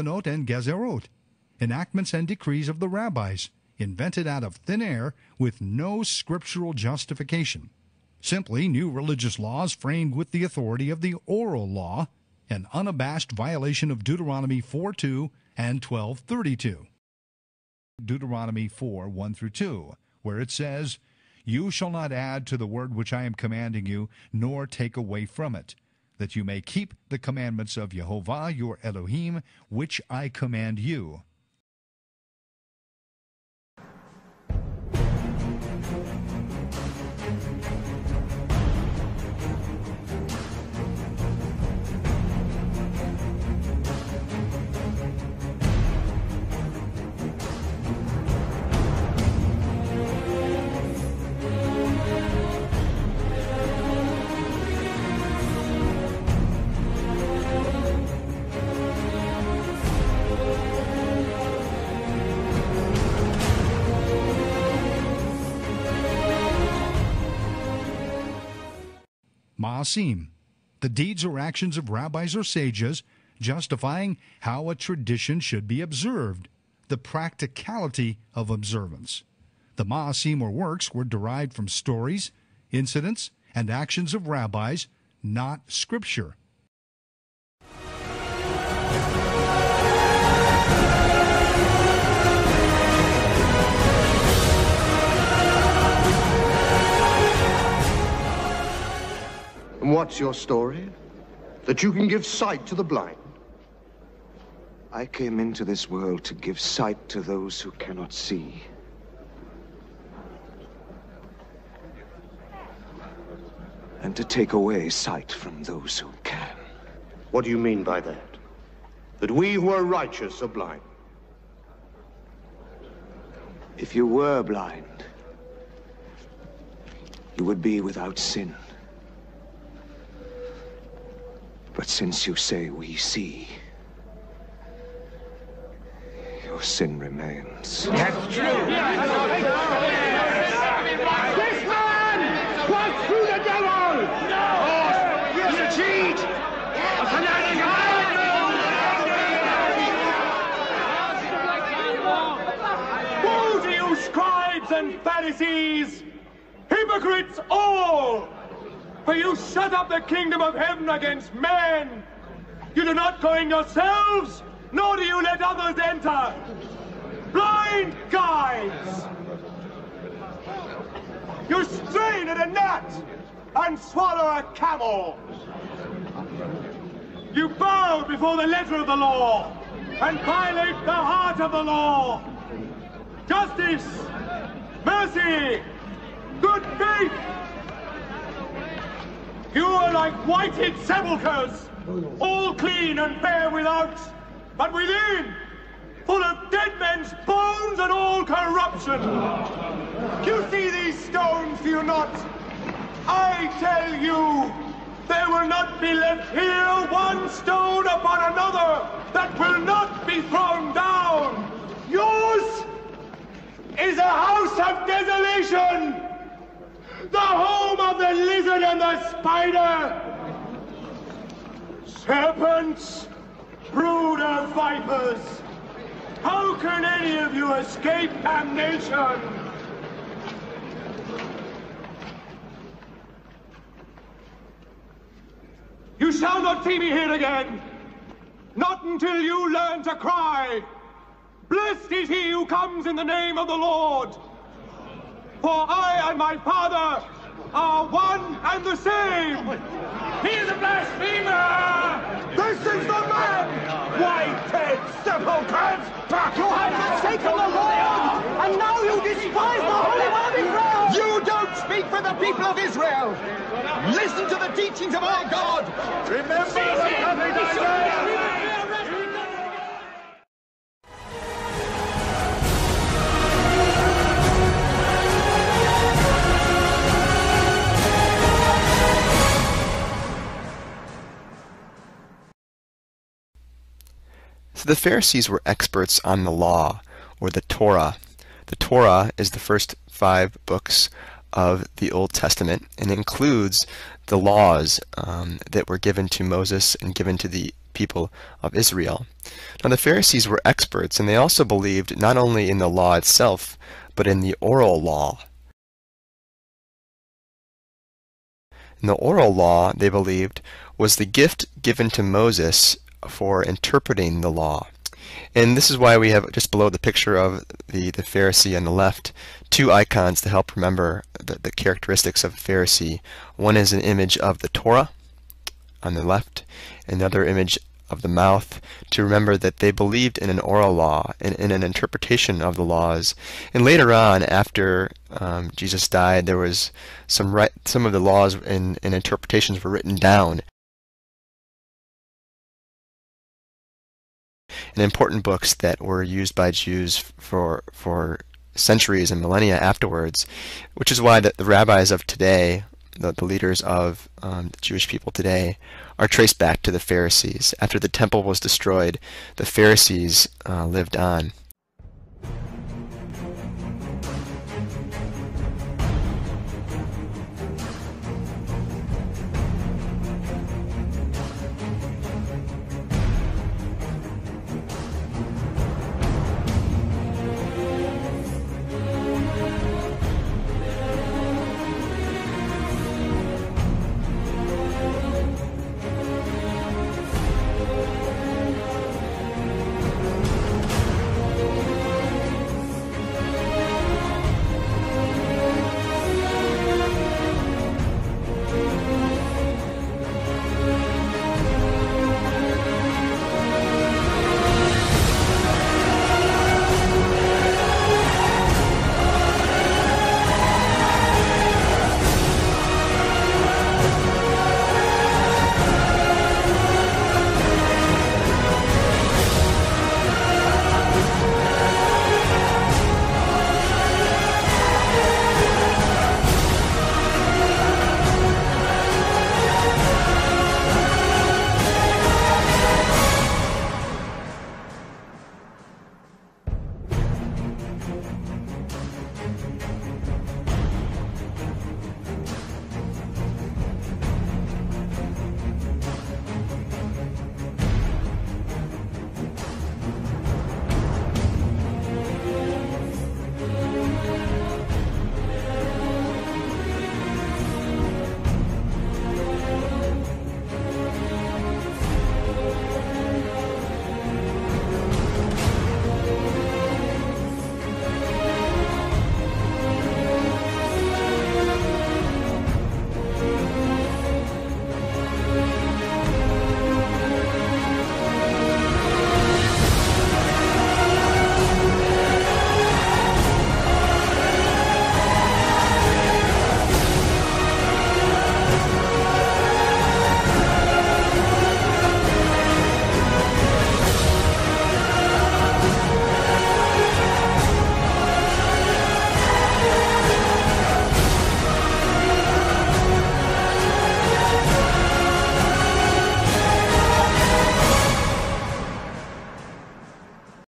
takanot and gezerot, enactments and decrees of the rabbis, invented out of thin air with no scriptural justification. Simply new religious laws framed with the authority of the oral law, an unabashed violation of Deuteronomy 4:2 and 12:32. Deuteronomy 4:1-2, where it says, "You shall not add to the word which I am commanding you, nor take away from it, that you may keep the commandments of Yehovah your Elohim, which I command you." Ma'asim, the deeds or actions of rabbis or sages, justifying how a tradition should be observed, the practicality of observance. The Ma'asim or works were derived from stories, incidents, and actions of rabbis, not Scripture. And what's your story? That you can give sight to the blind? I came into this world to give sight to those who cannot see. And to take away sight from those who can. What do you mean by that? That we who are righteous are blind? If you were blind, you would be without sin. But since you say we see, your sin remains. That's true. This man wants through the devil! No! He's a cheat! A fanatic! Woe to you, scribes and Pharisees! Hypocrites all! For you shut up the kingdom of heaven against men. You do not go in yourselves, nor do you let others enter. Blind guides! You strain at a gnat and swallow a camel. You bow before the letter of the law and violate the heart of the law. Justice, mercy, good faith. You are like whited sepulchres, all clean and fair without, but within, full of dead men's bones and all corruption. You see these stones, do you not? I tell you, there will not be left here one stone upon another that will not be thrown down. Yours is a house of desolation, the home of the lizard and the spider. Serpents, brood of vipers, how can any of you escape damnation? You shall not see me here again, not until you learn to cry, "Blessed is he who comes in the name of the Lord." For I and my Father are one and the same. He is a blasphemer! This is the man! White-head sepulchres! You have forsaken the Lord, and now you despise the Holy One of Israel! You don't speak for the people of Israel! Listen to the teachings of our God! Remember the covenant I made! So the Pharisees were experts on the law, or the Torah. The Torah is the first 5 books of the Old Testament and includes the laws that were given to Moses and given to the people of Israel. Now the Pharisees were experts, and they also believed not only in the law itself, but in the oral law. And the oral law, they believed, was the gift given to Moses for interpreting the law. And this is why we have, just below the picture of the Pharisee on the left, two icons to help remember the characteristics of a Pharisee. One is an image of the Torah on the left, another image of the mouth, to remember that they believed in an oral law and in an interpretation of the laws. And later on, after Jesus died, there was some of the laws and interpretations were written down in important books that were used by Jews for centuries and millennia afterwards, which is why the rabbis of today, the leaders of the Jewish people today, are traced back to the Pharisees. After the temple was destroyed, the Pharisees lived on.